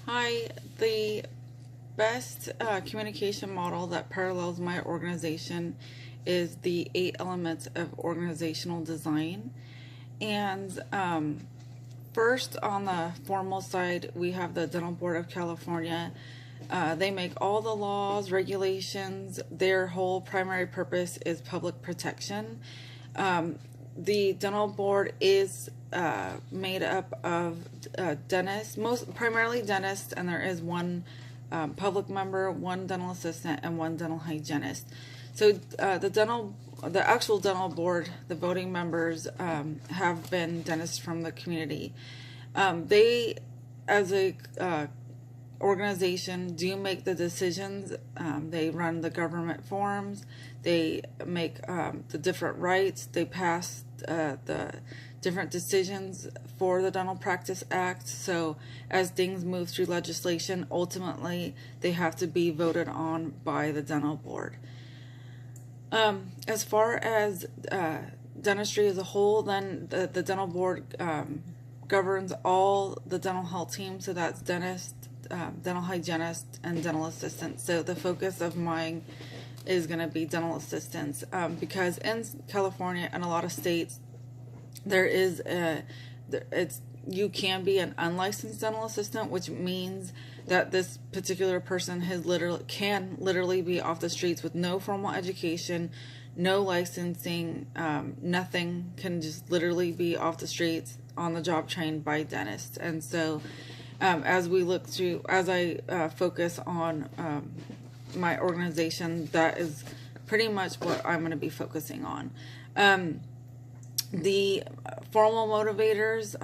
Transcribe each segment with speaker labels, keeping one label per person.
Speaker 1: Hi, the best communication model that parallels my organization is the 8 elements of organizational design. And first, on the formal side, we have the Dental Board of California. They make all the laws, regulations. Their whole primary purpose is public protection. The dental board is made up of dentists, primarily dentists, and there is one public member, one dental assistant, and one dental hygienist. So the actual dental board, the voting members, have been dentists from the community. They, as a organization, do make the decisions. They run the government forums. They make the different rights. They pass the different decisions for the Dental Practice Act. So as things move through legislation, ultimately they have to be voted on by the dental board. As far as dentistry as a whole, then the dental board governs all the dental health teams. So that's dentist, dental hygienist, and dental assistant. So the focus of mine is going to be dental assistants, because in California and a lot of states, you can be an unlicensed dental assistant, which means that this particular person can literally be off the streets with no formal education, no licensing, nothing, can just literally be off the streets on the job trained by dentists. And so as I focus on my organization, that is pretty much what I'm going to be focusing on. The formal motivators,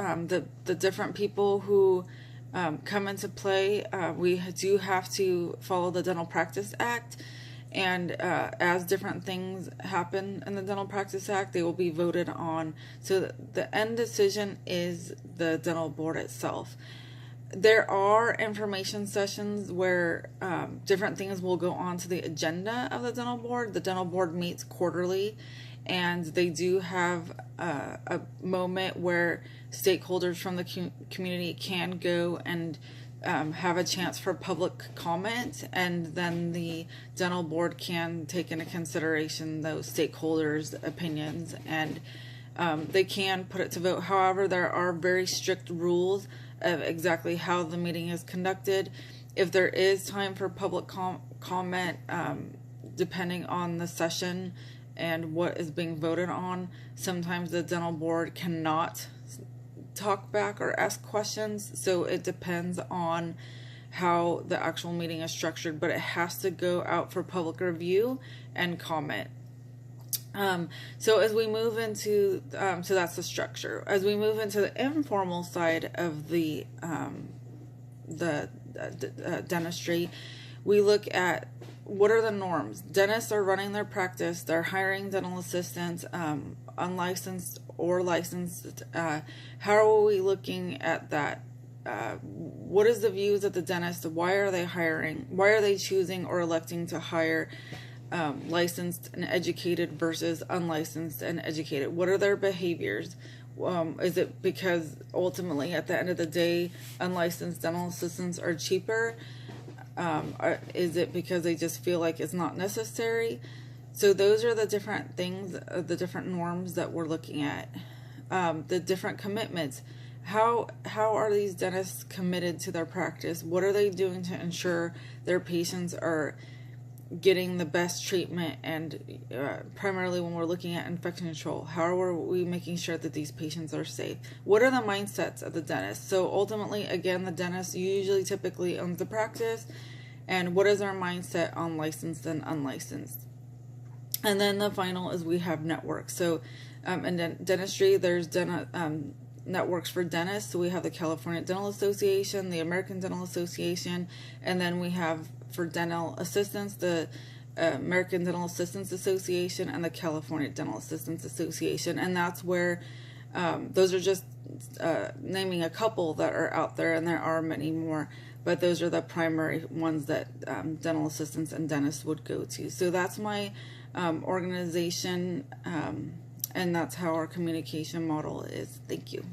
Speaker 1: the different people who come into play, we do have to follow the Dental Practice Act, and as different things happen in the Dental Practice Act, they will be voted on. So the end decision is the dental board itself. There are information sessions where different things will go on to the agenda of the dental board. The dental board meets quarterly, and they do have a moment where stakeholders from the community can go and have a chance for public comment, and then the dental board can take into consideration those stakeholders' opinions, and they can put it to vote. However, there are very strict rules of exactly how the meeting is conducted. If there is time for public comment, depending on the session and what is being voted on, sometimes the dental board cannot talk back or ask questions. So it depends on how the actual meeting is structured, but it has to go out for public review and comment. So as we move into, so that's the structure. As we move into the informal side of the dentistry, we look at what are the norms. Dentists are running their practice. They're hiring dental assistants, unlicensed or licensed. How are we looking at that? What is the views of the dentist? Why are they hiring? Why are they choosing or electing to hire licensed and educated versus unlicensed and educated? What are their behaviors? Is it because ultimately at the end of the day, unlicensed dental assistants are cheaper? Is it because they just feel like it's not necessary? So those are the different things, the different norms that we're looking at. The different commitments. How are these dentists committed to their practice? What are they doing to ensure their patients are getting the best treatment? And primarily when we're looking at infection control, how are we making sure that these patients are safe? What are the mindsets of the dentist? So ultimately, again, the dentist usually typically owns the practice, and what is our mindset on licensed and unlicensed? And then the final is we have networks. So in dentistry, there's networks for dentists. So we have the California Dental Association, the American Dental Association, and then we have for dental assistants, the American Dental Assistants Association and the California Dental Assistants Association. And that's where those are just naming a couple that are out there, and there are many more, but those are the primary ones that dental assistants and dentists would go to. So that's my organization, and that's how our communication model is. Thank you.